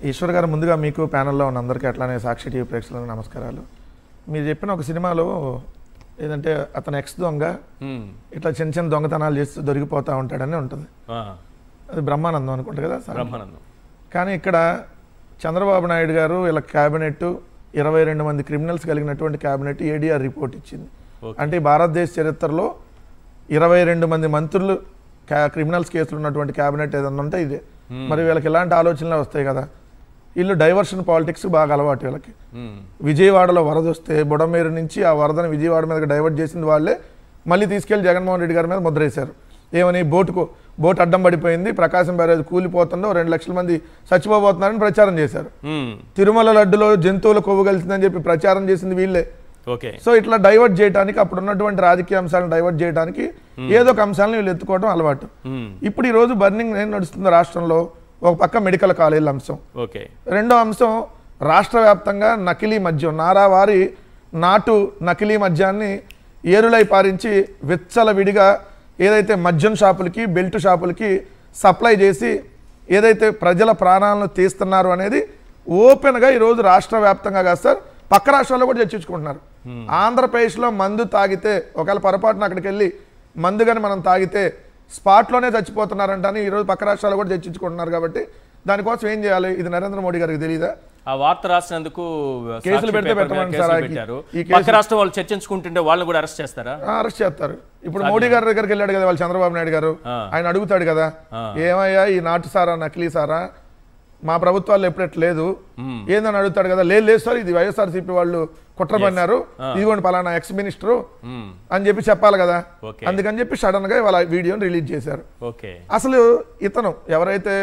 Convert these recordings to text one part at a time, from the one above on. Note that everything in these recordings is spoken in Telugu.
ఈశ్వర్ గారు, ముందుగా మీకు ప్యానెల్లో ఉన్న అందరికీ అట్లానే సాక్షి టీవీ ప్రేక్షకులకు నమస్కారాలు. మీరు చెప్పిన ఒక సినిమాలో ఏదంటే అతను ఎక్స్ దొంగ ఇట్లా చిన్న చిన్న దొంగతనాలు చేస్తూ దొరికిపోతూ ఉంటాడని ఉంటుంది. అది బ్రహ్మానందం అనుకుంటా కదా, బ్రహ్మానందం. కానీ ఇక్కడ చంద్రబాబు నాయుడు గారు వీళ్ళ క్యాబినెట్ 22 మంది క్రిమినల్స్ కలిగినటువంటి క్యాబినెట్ ఏడీఆర్ రిపోర్ట్ ఇచ్చింది. అంటే భారతదేశ చరిత్రలో 22 మంది మంత్రులు క్రిమినల్స్ కేసులు ఉన్నటువంటి క్యాబినెట్ ఏదన్నా ఉంటే ఇదే. మరి వీళ్ళకి ఇలాంటి ఆలోచనలే వస్తాయి కదా. వీళ్ళు డైవర్షన్ పాలిటిక్స్ బాగా అలవాటు వీళ్ళకి. విజయవాడలో వరద వస్తే బుడమేరు నుంచి ఆ వరదను విజయవాడ మీదకి డైవర్ట్ చేసింది వాళ్ళే. మళ్ళీ తీసుకెళ్లి జగన్మోహన్ రెడ్డి గారి మీద ముద్రేశారు. ఏమని, బోట్ అడ్డం పడిపోయింది, ప్రకాశం బ్యారేజ్ కూలిపోతుందో 2 లక్షల మంది చచ్చిపోబోతున్నారని ప్రచారం చేశారు. తిరుమల లడ్డులో జంతువుల కొవ్వు కలిసిందని చెప్పి ప్రచారం చేసింది వీళ్ళే. సో ఇట్లా డైవర్ట్ చేయడానికి, అప్పుడు ఉన్నటువంటి రాజకీయ అంశాలను డైవర్ట్ చేయడానికి ఏదో ఒక అంశాలను వీళ్ళు ఎత్తుకోవడం అలవాటు. ఇప్పుడు ఈ రోజు బర్నింగ్ ఏం నడుస్తుంది రాష్ట్రంలో, ఒక పక్క మెడికల్ కాలేజీల అంశం, రెండో అంశం రాష్ట్ర వ్యాప్తంగా నకిలీ మద్యం, నారావారి నాటు నకిలీ మద్యాన్ని ఏరులై పారించి విచ్చలవిడిగా ఏదైతే మద్యం షాపులకి బెల్ట్ షాపులకి సప్లై చేసి ఏదైతే ప్రజల ప్రాణాలను తీస్తున్నారు అనేది ఓపెన్గా ఈరోజు రాష్ట్ర వ్యాప్తంగా కాదు సార్, పక్క రాష్ట్రాల్లో కూడా చర్చించుకుంటున్నారు. ఆంధ్రప్రదేశ్లో మందు తాగితే, ఒకవేళ పొరపాటున అక్కడికి వెళ్ళి మందు కానీ మనం తాగితే స్పాట్లోనే చచ్చిపోతున్నారంటని ఈరోజు పక్క రాష్ట్రాల్లో కూడా చర్చించుకుంటున్నారు. కాబట్టి దానికోసం ఏం చేయాలి, ఇది నరేంద్ర మోడీ గారికి తెలియదా? ఆ వార్త రాసినందుకు కేసులు పెడితే పెట్టమంటారు. ఈ పక్క రాష్ట్రం వాళ్ళు చర్చించుకుంటుంటే వాళ్ళని కూడా అరెస్ట్ చేస్తారా? అరెస్ట్ చేస్తారు. ఇప్పుడు మోడీ గారి దగ్గరికి వెళ్ళాడు కదా వాళ్ళు, చంద్రబాబు నాయుడు గారు, ఆయన అడుగుతాడు కదా, ఏమయ్యా ఈ నాటు సారా నకిలీ సారా మా ప్రభుత్వాల్లో ఎప్పుడెట్లేదు ఏందని అడుగుతాడు కదా. లేదు సార్, ఇది వైఎస్ఆర్సీపీ వాళ్ళు కుట్ర పన్నారు, ఇదిగోండి పలానా ఎక్స్ మినిస్టరు అని చెప్పి చెప్పాలి కదా. అందుకని చెప్పి సడన్ గా వాళ్ళ వీడియోని రిలీజ్ చేశారు. అసలు ఇతను ఎవరైతే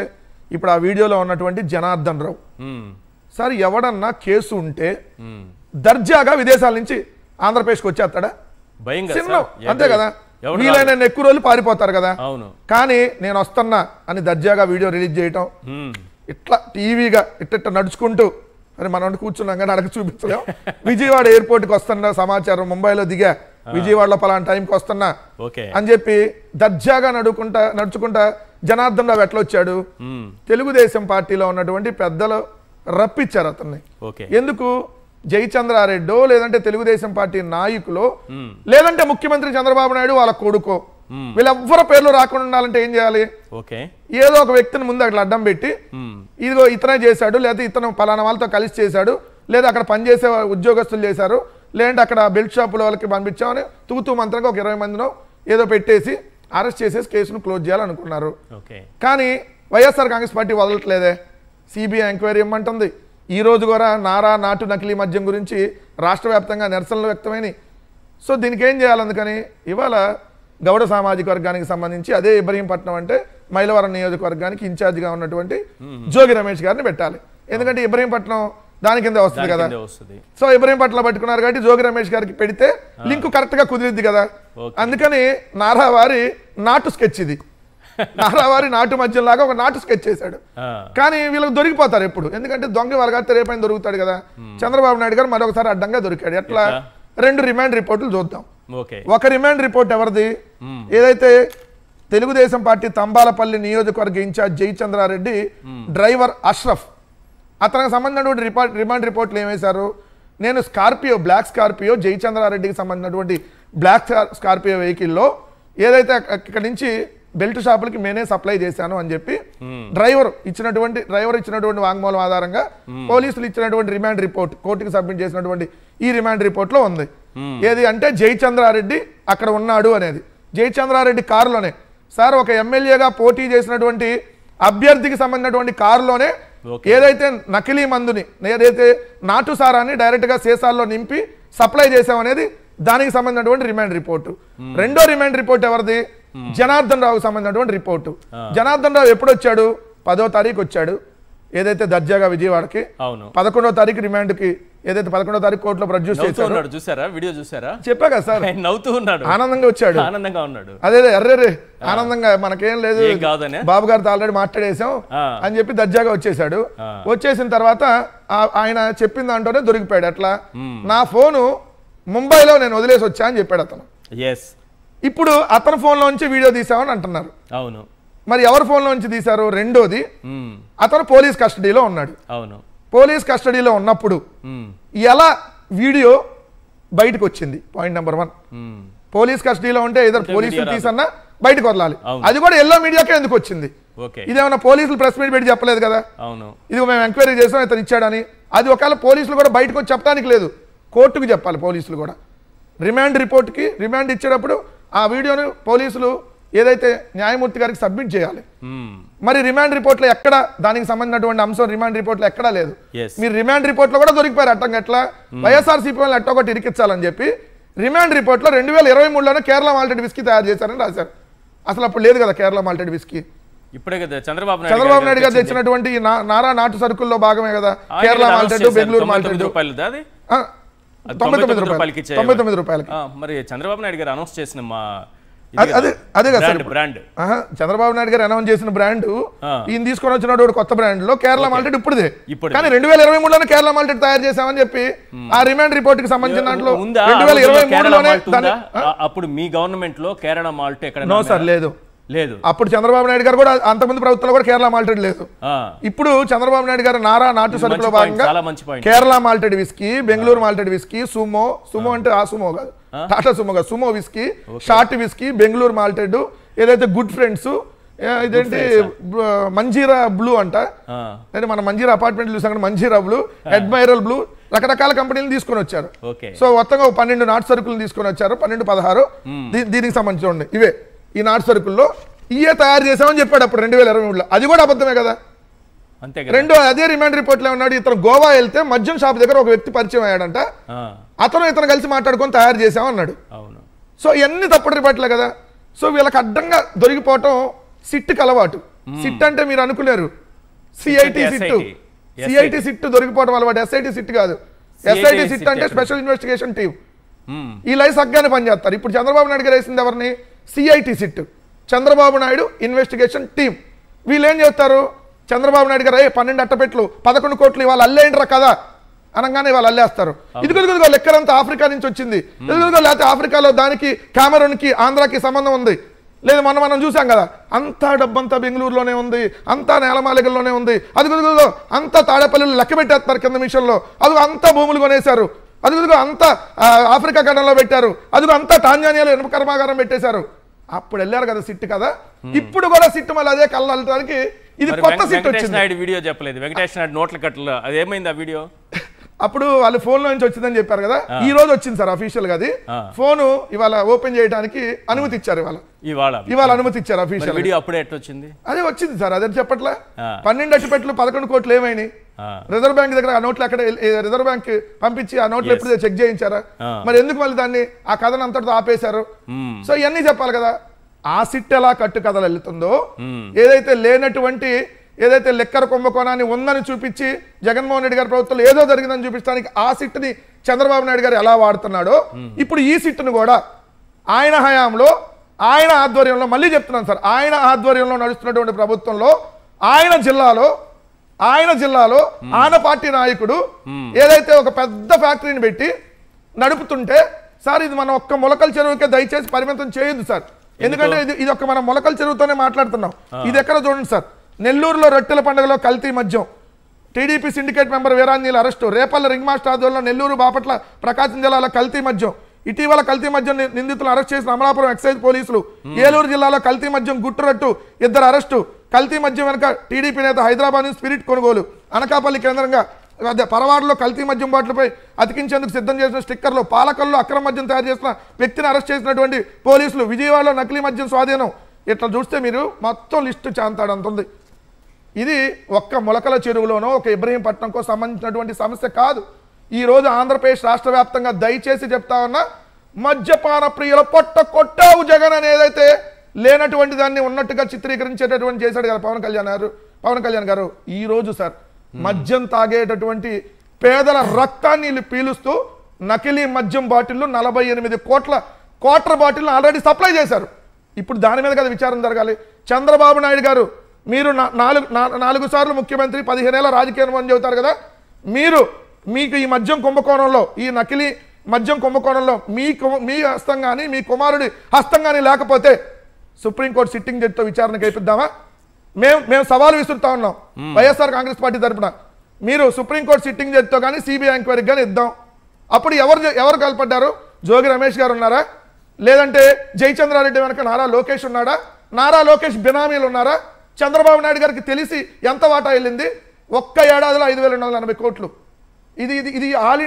ఇప్పుడు ఆ వీడియోలో ఉన్నటువంటి జనార్దన్ రావు సార్, ఎవడన్నా కేసు ఉంటే దర్జాగా విదేశాల నుంచి ఆంధ్రప్రదేశ్కి వచ్చేస్తాడా? అంతే కదా, వీలైన ఎక్కువ రోజులు పారిపోతారు కదా. కానీ నేను వస్తున్నా అని దర్జాగా వీడియో రిలీజ్ చేయటం, ఇట్లా టీవీగా ఇట్ట నడుచుకుంటూ, అని మనం కూర్చున్నాం కానీ అడగ చూపించలేం. విజయవాడ ఎయిర్పోర్ట్కి వస్తున్నా సమాచారం, ముంబైలో దిగా విజయవాడలో పలానా టైంకి వస్తున్నా అని చెప్పి దర్జాగా నడుచుకుంటా జనార్దన్ రావు ఎట్లా వచ్చాడు? తెలుగుదేశం పార్టీలో ఉన్నటువంటి పెద్దలు రప్పించారు అతన్ని. ఎందుకు? జయచంద్రారెడ్డో లేదంటే తెలుగుదేశం పార్టీ నాయకులు లేదంటే ముఖ్యమంత్రి చంద్రబాబు నాయుడు వాళ్ళ కొడుకో, వీళ్ళెవ్వరి పేర్లు రాకుండా ఉండాలంటే ఏం చేయాలి? ఏదో ఒక వ్యక్తిని ముందు అట్లా అడ్డం పెట్టి, ఇదిగో ఇతనే చేశాడు, లేదా ఇతను పలానా వాళ్ళతో కలిసి చేశాడు, లేదా అక్కడ పనిచేసే ఉద్యోగస్తులు చేశారు, లేదంటే అక్కడ బెల్ట్ షాపుల వాళ్ళకి పంపించామని తూతూ మంత్రంగా ఒక 20 మందినో ఏదో పెట్టేసి అరెస్ట్ చేసేసి కేసును క్లోజ్ చేయాలనుకున్నారు. కానీ వైఎస్ఆర్ కాంగ్రెస్ పార్టీ వదలట్లేదే, సిబిఐ ఎంక్వైరీ ఇమ్మంటుంది. ఈ రోజు కూడా నాటు నకిలీ మద్యం గురించి రాష్ట్ర వ్యాప్తంగా నిరసనలు వ్యక్తమైనవి. సో దీనికి ఏం చేయాలి? అందుకని ఇవాళ గౌడ సామాజిక వర్గానికి సంబంధించి అదే ఇబ్రహీంపట్నం అంటే మైలవరం నియోజకవర్గానికి ఇన్ఛార్జిగా ఉన్నటువంటి జోగి రమేష్ గారిని పెట్టాలి. ఎందుకంటే ఇబ్రహీంపట్నం దాని కింద వస్తుంది కదా. సో ఇబ్రహీంపట్నం పట్టుకున్నారు కాబట్టి జోగి రమేష్ గారికి పెడితే లింక్ కరెక్ట్ గా కుదిరిద్ది కదా. అందుకని నారావారి నాటు స్కెచ్, ఇది నారావారి నాటు మధ్యం లాగా ఒక నాటు స్కెచ్ చేశాడు. కానీ వీళ్ళకి దొరికిపోతారు ఎప్పుడు, ఎందుకంటే దొంగ వాళ్ళ రేపైనా దొరుకుతాడు కదా. చంద్రబాబు నాయుడు గారు మరొకసారి అడ్డంగా దొరికాడు. ఎట్లా? 2 రిమాండ్ రిపోర్టులు చూద్దాం. ఒక రిమాండ్ రిపోర్ట్ ఎవరిది? ఏదైతే తెలుగుదేశం పార్టీ తంబాలపల్లి నియోజకవర్గ ఇన్ఛార్జ్ జయచంద్రారెడ్డి డ్రైవర్ అష్రఫ్, అతనికి సంబంధించినటువంటి రిమాండ్ రిపోర్ట్లు ఏమేశారు? నేను బ్లాక్ స్కార్పియో జయచంద్రారెడ్డికి సంబంధించినటువంటి బ్లాక్ స్కార్పియో వెహికల్లో ఏదైతే ఇక్కడ నుంచి బెల్ట్ షాపులకి నేనే సప్లై చేశాను అని చెప్పి డ్రైవర్ ఇచ్చినటువంటి వాంగ్మూలం ఆధారంగా పోలీసులు ఇచ్చినటువంటి రిమాండ్ రిపోర్ట్ కోర్టుకి సబ్మిట్ చేసినటువంటి ఈ రిమాండ్ రిపోర్ట్ లో ఉంది. ఏది అంటే జయచంద్రారెడ్డి అక్కడ ఉన్నాడు అనేది. జయచంద్రారెడ్డి కారులోనే సార్, ఒక ఎమ్మెల్యేగా పోటీ చేసినటువంటి అభ్యర్థికి సంబంధించినటువంటి కారులోనే ఏదైతే నకిలీ మందుని, ఏదైతే నాటు సారాన్ని డైరెక్ట్ గా సీసాల్లో నింపి సప్లై చేశామనేది దానికి సంబంధించినటువంటి రిమాండ్ రిపోర్టు. రెండో రిమాండ్ రిపోర్ట్ ఎవరిది? జనార్దన్ రావుకి సంబంధించినటువంటి రిపోర్టు. జనార్దన్ రావు ఎప్పుడు వచ్చాడు? 10వ తారీఖు వచ్చాడు, ఏదైతే దర్జాగా విజయవాడకి. 11వ తారీఖు రిమాండ్ కి, ఏదైతే 11వ తారీఖు కోర్టులో ప్రొడ్యూస్ చేశారు. చూసారా వీడియో? చూసారా? చెప్పా కదా సార్, నవ్వుతూ ఉన్నాడు, ఆనందంగా వచ్చాడు, ఆనందంగా ఉన్నాడు. అదే ఎర్రే ఆనందంగా, మనకేం లేదు, బాబు గారితో ఆల్రెడీ మాట్లాడేసాం అని చెప్పి దర్జాగా వచ్చేసాడు. వచ్చేసిన తర్వాత ఆయన చెప్పిన దాంట్లోనే దొరికిపోయాడు. ఎట్లా? నా ఫోను ముంబైలో నేను వదిలేసి వచ్చా అని చెప్పాడు అతను. ఇప్పుడు అతని ఫోన్లోంచి వీడియో తీసామని అంటున్నారు. అవును, మరి ఎవరి ఫోన్లో నుంచి తీశారు? రెండోది, అతను పోలీస్ కస్టడీలో ఉన్నాడు. అవును, పోలీస్ కస్టడీలో ఉన్నప్పుడు ఎలా వీడియో బయటకు వచ్చింది? Point number 1. పోలీస్ కస్టడీలో ఉంటే ఏదో పోలీసులు తీసన్నా బయటకు వదలాలి. అది కూడా ఎల్లో మీడియాకే ఎందుకు వచ్చింది? ఇదేమన్నా పోలీసులు ప్రెస్ మీట్ పెట్టి చెప్పలేదు కదా, ఇది మేము ఎంక్వైరీ చేసాం ఇతను ఇచ్చాడని. అది ఒకవేళ పోలీసులు కూడా బయటకు వచ్చి చెప్పడానికి లేదు, కోర్టుకు చెప్పాలి. పోలీసులు కూడా రిమాండ్ రిపోర్ట్కి రిమాండ్ ఇచ్చేటప్పుడు ఆ వీడియోను పోలీసులు ఏదైతే న్యాయమూర్తి గారికి సబ్మిట్ చేయాలి. మరి రిమాండ్ రిపోర్ట్లో ఎక్కడ దానికి సంబంధించినటువంటి అంశం రిమాండ్ రిపోర్ట్లో ఎక్కడా లేదు. మీరు రిమాండ్ రిపోర్ట్లో కూడా దొరికిపోయారు. అట్టంగా ఎట్లా వైఎస్ఆర్సీపీ వాళ్ళని ఎట్టో ఒకటి ఇరికించాలని చెప్పి రిమాండ్ రిపోర్ట్లో 2023లోనే కేరళ మాల్టెడ్ విస్కీ తయారు చేశారని రాశారు. అసలు అప్పుడు లేదు కదా కేరళ మాల్టెడ్ విస్కీ. ఇప్పుడే కదా చంద్రబాబు నాయుడు గారు తెచ్చినటువంటి నారా నాటు సరుకుల్లో భాగమే కదా కేరళ మాల్టెడ్, బెంగళూరు మాల్టెడ్. 99 రూపాయలకి. మరి చంద్రబాబు నాయుడు గారు అనౌన్స్ చేసిన అదే కదా బ్రాండ్, చంద్రబాబు నాయుడు గారు అనౌన్స్ చేసిన బ్రాండ్ ఈయన తీసుకొని వచ్చినటువంటి కొత్త బ్రాండ్ లో కేరళ మాల్టెడ్ ఇప్పుడుదే. కానీ 2023లోనే కేరళ మాల్టెడ్ తయారు చేశామని చెప్పి ఆ రిమాండ్ రిపోర్ట్ కి సంబంధించిన దాంట్లో 2023లోనే అప్పుడు మీ గవర్నమెంట్ లో కేరళ మాల్ట్ ఎక్కడ? నో సార్, లేదు. అప్పుడు చంద్రబాబు నాయుడు గారు కూడా అంతకుముందు ప్రభుత్వంలో కూడా కేరళ మాల్టెడ్ లేదు. ఇప్పుడు చంద్రబాబు నాయుడు గారు నారా నాటు సరుకులో భాగంగా Kerala malted whisky, Bengaluru malted whisky, Sumo అంటే ఆ సుమో కాదు, టాటా సుమో కాదు, Sumo whisky, short whisky, Bengaluru malted, ఏదైతే గుడ్ ఫ్రెండ్స్, ఇదేంటి మంజీరా బ్లూ అంట, మన మంజీరా అపార్ట్మెంట్ చూసాక మంజీరా బ్లూ, అడ్మైరల్ బ్లూ, రకరకాల కంపెనీలు తీసుకొని వచ్చారు. సో మొత్తంగా 12 నాటు సరుకులు తీసుకొని వచ్చారు, 12-16. దీనికి సంబంధించి ఉండే ఇవే ఈ నాటు సరుకుల్లో ఇయే తయారు చేసామని చెప్పాడు అప్పుడు 2023లో. అది కూడా అబద్ధమే కదా. రెండో అదే రిమాండ్ రిపోర్ట్లో ఉన్నాడు, ఇతను గోవా వెళ్తే మద్యం షాప్ దగ్గర ఒక వ్యక్తి పరిచయం అయ్యాడంట, ఇతను కలిసి మాట్లాడుకొని తయారు చేసామన్నాడు. సో ఇవన్నీ తప్పుడు రిపోర్ట్లే కదా. సో వీళ్ళకి అడ్డంగా దొరికిపోవటం సిట్కి అలవాటు. సిట్ అంటే మీరు అనుకున్నారు సిఐటి సిట్ దొరికిపోవడం అలవాటు, ఎస్ఐటి సిట్ కాదు. ఎస్ఐటి సిట్ అంటే స్పెషల్ ఇన్వెస్టిగేషన్ టీమ్. ఈ లైఫ్ సగ్గానే పనిచేస్తారు. ఇప్పుడు చంద్రబాబు నాయుడు గారు వేసింది ఎవరిని? CIT SIT, Chandrababu Naidu investigation team. వీళ్ళు ఏం చేస్తారు? చంద్రబాబు నాయుడు గారు 12 అట్టపెట్లు 11 కోట్లు ఇవాళ అల్లేంట్రా కదా అనగానే వాళ్ళు అల్లేస్తారు. ఇదిగో లెక్కరంతా ఆఫ్రికా నుంచి వచ్చింది, లేకపోతే ఆఫ్రికాలో దానికి కామెరూన్కి ఆంధ్రాకి సంబంధం ఉంది. లేదు మనం చూసాం కదా, అంతా డబ్బంతా బెంగళూరులోనే ఉంది, అంతా నేలమాలిగల్లోనే ఉంది. అదిగో అంతా తాడేపల్లిలో లెక్క పెట్టేస్తారు కింద మిషన్లో. అదిగో అంతా భూములు కొనేశారు. అదిగో అంతా ఆఫ్రికా ఖండంలో పెట్టారు. అదిగో అంతా టాంజానియాలో ఇనుప కర్మాగారం పెట్టేశారు. అప్పుడు వెళ్ళారు కదా సిట్ కదా. ఇప్పుడు కూడా సిట్ మళ్ళీ అదే కళ్ళడానికి ఇది కొత్త సిట్ వచ్చింది. వీడియో చెప్పలేదు వెంకటేష్ నాయుడు నోట్ల కట్టలు, అది ఏమైంది ఆ వీడియో? అప్పుడు వాళ్ళు ఫోన్ లో నుంచి వచ్చిందని చెప్పారు కదా, ఈ రోజు వచ్చింది సార్ అఫీషియల్ గా. అది ఫోన్ ఇవాళ ఓపెన్ చేయడానికి అనుమతి ఇచ్చారు, ఇవాళ అనుమతి ఇచ్చారు అఫీషియల్. వీడియో అప్పుడే వచ్చింది? అదే వచ్చింది సార్, అదే చెప్పట్లే. 12 అట్టిపెట్లు 11 కోట్లు ఏమైనాయి? రిజర్వ్ బ్యాంక్ దగ్గర ఆ నోట్లు ఎక్కడ రిజర్వ్ బ్యాంక్ పంపించి ఆ నోట్లు ఎప్పుడు చెక్ చేయించారా? మరి ఎందుకు మళ్ళీ దాన్ని ఆ కథను అంతటితో ఆపేశారు? సో ఇవన్నీ చెప్పాలి కదా. ఆ సిట్ ఎలా కట్టు కథలు వెళ్తుందో, ఏదైతే లేనటువంటి ఏదైతే లెక్కర కుంభకోణాన్ని ఉందని చూపించి జగన్మోహన్ రెడ్డి గారి ప్రభుత్వంలో ఏదో జరిగిందని చూపించడానికి ఆ సిట్ని చంద్రబాబు నాయుడు గారు ఎలా వాడుతున్నాడో, ఇప్పుడు ఈ సిట్ను కూడా ఆయన హయాంలో ఆయన ఆధ్వర్యంలో, మళ్ళీ చెప్తున్నాను సార్, ఆయన ఆధ్వర్యంలో నడుస్తున్నటువంటి ప్రభుత్వంలో ఆయన జిల్లాలో ఆయన పార్టీ నాయకుడు ఏదైతే ఒక పెద్ద ఫ్యాక్టరీని పెట్టి నడుపుతుంటే, సార్ ఇది మనం ఒక్క మొలకల చెరువుకే దయచేసి పరిమితం చేయొద్దు సార్, ఎందుకంటే ఇది ఒక్క మనం మొలకల చెరువుతోనే మాట్లాడుతున్నాం. ఇది ఎక్కడ చూడండి సార్, నెల్లూరులో రొట్టెల పండుగలో కల్తీ మద్యం, TDP syndicate member Veeranjaneyulu arrest, Repalle ring master ఆధ్వర్యంలో నెల్లూరు బాపట్ల ప్రకాశం జిల్లాలో కల్తీ మద్యం, ఇటీవల కల్తీ మద్యం నిందితులు అరెస్ట్ చేసిన అమలాపురం ఎక్సైజ్ పోలీసులు, ఏలూరు జిల్లాలో కల్తీ మద్యం గుట్టురట్టు 2 అరెస్టు, కల్తీ మద్యం వెనుక టీడీపీ నేత హైదరాబాద్ నుంచి స్పిరిట్ కొనుగోలు, అనకాపల్లి కేంద్రంగా పరవాడలో కల్తీ మద్యం బాటిలపై అతికించేందుకు సిద్ధం చేసిన స్టిక్కర్లు, పాలకల్లో అక్రమ మద్యం తయారు చేసిన వ్యక్తిని అరెస్ట్ చేసినటువంటి పోలీసులు, విజయవాడలో నకిలీ మద్యం స్వాధీనం. ఇట్లా చూస్తే మీరు మొత్తం లిస్టు చాంతాడంతుంది. ఇది ఒక్క మొలకల చెరువులోనో ఒక ఇబ్రహీంపట్నంకో సంబంధించినటువంటి సమస్య కాదు. ఈరోజు ఆంధ్రప్రదేశ్ రాష్ట్ర వ్యాప్తంగా దయచేసి చెప్తా ఉన్నా, మద్యపాన ప్రియుల పొట్ట కొట్టావు జగన్ అని ఏదైతే లేనటువంటి దాన్ని ఉన్నట్టుగా చిత్రీకరించేటటువంటి చేశాడు కదా పవన్ కళ్యాణ్ గారు. ఈ రోజు సార్ మద్యం తాగేటటువంటి పేదల రక్తాన్ని పీలుస్తూ నకిలీ మద్యం బాటిల్లు 48 కోట్ల క్వార్టర్ బాటిల్ను ఆల్రెడీ సప్లై చేశారు. ఇప్పుడు దాని మీద కదా విచారణ జరగాలి. చంద్రబాబు నాయుడు గారు, మీరు 4 సార్లు ముఖ్యమంత్రి, 15 ఏళ్ల రాజకీయ అనుభవం చెబుతారు కదా, మీకు ఈ మద్యం కుంభకోణంలో, ఈ నకిలీ మద్యం కుంభకోణంలో మీ హస్తం కానీ మీ కుమారుడి హస్తం కానీ లేకపోతే సుప్రీంకోర్టు సిట్టింగ్ జడ్జితో విచారణకు అయిపోద్దామా? మేము సవాలు విసురుతా ఉన్నాం వైఎస్ఆర్ కాంగ్రెస్ పార్టీ తరపున. మీరు సుప్రీంకోర్టు సిట్టింగ్ జడ్జితో కానీ సిబిఐ ఎంక్వైరీకి కానీ ఇద్దాం. అప్పుడు ఎవరు కలపడ్డారు? జోగి రమేష్ గారు ఉన్నారా? లేదంటే జయచంద్రారెడ్డి వెనక నారా లోకేష్ ఉన్నాడా? నారా లోకేష్ బినామీలు ఉన్నారా? చంద్రబాబు నాయుడు గారికి తెలిసి ఎంత వాటా వెళ్ళింది? ఒక్క ఏడాదిలో 5,280 కోట్లు. ఇది ఆల్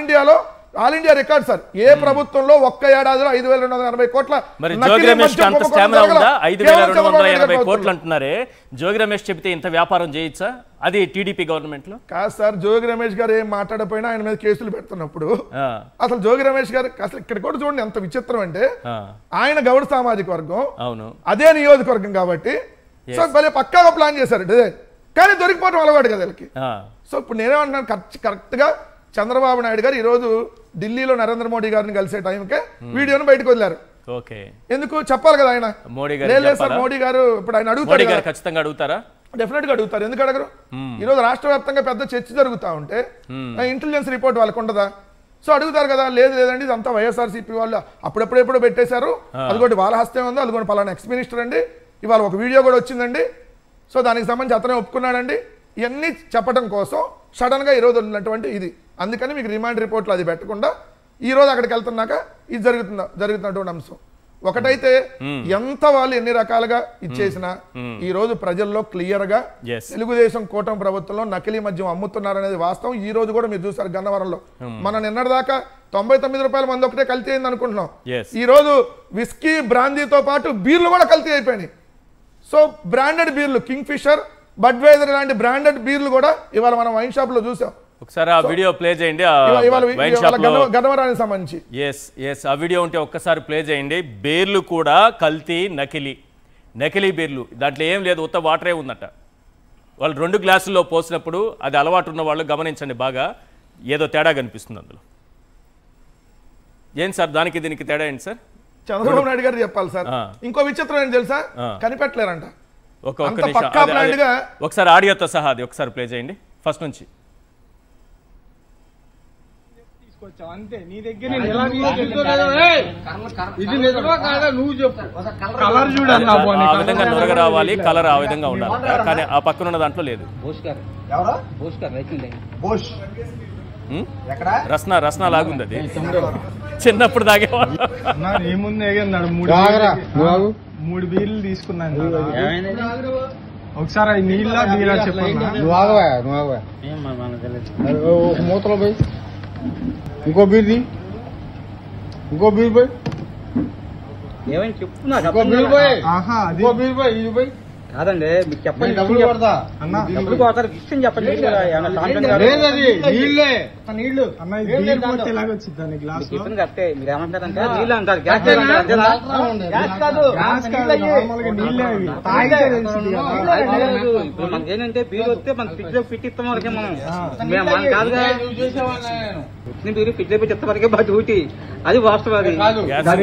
ఇండియా రికార్డ్ సార్. ఏ ప్రభుత్వంలో ఒక్క ఏడాదిలో 5,280 కోట్ల. మరి జోగి రమేష్ అంత స్కామ్ ఉందా? 5,280 కోట్లు అంటున్నారే. జోగి రమేష్ చెబితే ఇంత వ్యాపారం చేయొచ్చా? అది టీడీపీ గవర్నమెంట్ లో కాదు సార్. జోగి రమేష్ గారు ఏం మాట్లాడపోయినా ఆయన మీద కేసులు పెడుతున్నప్పుడు అసలు జోగి రమేష్ గారు అసలు ఇక్కడ కూడా చూడండి ఎంత విచిత్రం అంటే, ఆయన గౌడ సామాజిక వర్గం, అవును అదే నియోజకవర్గం కాబట్టి సో భలే పక్కాగా ప్లాన్ చేశారు డిజైన్. కానీ దొరికిపోవడం అలవాటు కదా వీళ్ళకి. సో ఇప్పుడు నేనేమంటున్నాను, కరెక్ట్ గా చంద్రబాబు నాయుడు గారు ఈ రోజు ఢిల్లీలో నరేంద్ర మోడీ గారిని కలిసే టైంకే వీడియోను బయటకు వదిలారు. ఎందుకు చెప్పాలి కదా ఆయన. మోడీ గారు ఇప్పుడు ఆయన అడుగుతారు, ఖచ్చితంగా అడుగుతారా? డెఫినెట్ గా అడుగుతారు. ఎందుకు అడగరు? ఈ రోజు రాష్ట్ర వ్యాప్తంగా పెద్ద చర్చ జరుగుతా ఉంటే ఇంటెలిజెన్స్ రిపోర్ట్ వాళ్ళకు ఉండదా? సో అడుగుతారు కదా. లేదండి ఇదంతా వైఎస్ఆర్సీపీ వాళ్ళు అప్పుడెప్పుడెప్పుడో పెట్టేశారు, అదిగోటి వాళ్ళ హస్తం ఉందో, అదిగోటి పలానా ఎక్స్ మినిస్టర్ అండి, ఇవాళ ఒక వీడియో కూడా వచ్చిందండి, సో దానికి సంబంధించి అతనే ఒప్పుకున్నాడండి, ఇవన్నీ చెప్పడం కోసం సడన్ గా ఈ రోజు ఉన్నటువంటి ఇది. అందుకని మీకు రిమాండ్ రిపోర్ట్లు అది పెట్టకుండా ఈ రోజు అక్కడికి వెళ్తున్నాక ఇది జరుగుతున్నటువంటి అంశం. ఒకటైతే ఎంత వాళ్ళు ఎన్ని రకాలుగా ఇచ్చేసినా ఈ రోజు ప్రజల్లో క్లియర్ గా తెలుగుదేశం కూటమి ప్రభుత్వంలో నకిలీ మద్యం అమ్ముతున్నారనేది వాస్తవం. ఈ రోజు కూడా మీరు చూసారు గన్నవరంలో. మన నిన్నటిదాకా 99 రూపాయల మంది ఒకటే కల్తీ అయింది అనుకుంటున్నాం. ఈ రోజు విస్కీ బ్రాందీతో పాటు బీర్లు కూడా కల్తీ అయిపోయినాయి. సో బ్రాండెడ్ బీర్లు, కింగ్ ఫిషర్, బడ్వైజర్ లాంటి బ్రాండెడ్ బీర్లు కూడా ఇవాళ మనం వైన్ షాప్ లో చూసాం. ఒకసారి ఆ వీడియో ప్లే చేయండి. గన్నవరానికి సంబంధించి ఆ వీడియో ఉంటే ఒక్కసారి ప్లే చేయండి. బీర్లు కూడా కల్తీ, నకిలీ బీర్లు. దాంట్లో ఏం లేదు, ఉత్త వాటరే ఉందట. వాళ్ళు 2 గ్లాసుల్లో పోసినప్పుడు అది అలవాటు ఉన్న వాళ్ళు గమనించండి బాగా, ఏదో తేడా కనిపిస్తుంది అందులో. ఏం సార్ దానికి దీనికి తేడా ఏంటి సార్? చంద్రబాబు నాయుడు గారు చెప్పాలి సార్. ఇంకో విచిత్రం ఏంటి తెలుసా? కనిపెట్టలేరంట. ఒకసారి ఆడియోతో సహా అది ఒకసారి ప్లే చేయండి ఫస్ట్ నుంచి. అంతే నీ దగ్గర ఇది నిజమా కాదా నువ్వు చెప్పు. కలర్ చూడండి ఆ విధంగా నొరగ రావాలి, కలర్ ఆ విధంగా ఉండాలి. కానీ ఆ పక్కన ఉన్న దాంట్లో లేదు. రస్నా లాగుంది అది. చిన్నప్పుడు తాగేవాళ్ళు. ఏముంది, 3 బీర్లు తీసుకున్నాను. ఒకసారి నీళ్ళ బీరా చెప్పండి. మూతలో పోయి ఇంకో బీర్ పోయి ఏమైనా చెప్తున్నా కాదండి, మీకు చెప్పండి. డబ్బులు పోతారు, విషయం చెప్పండి. కరెక్టే, మీరు ఏమంటారంటే నీళ్ళు అంటారు, గ్యాస్ ఇప్పుడు మనకి ఏంటంటే బీరు వస్తే మన ఫ్రిడ్జ్ లో పెట్టిస్తాం వరకే మనం కాదుగా. వచ్చిన బీరు ఫ్రిడ్జ్ లో పెట్టిస్తాం వరకే మా డ్యూటీ. అది వాస్తవం. అది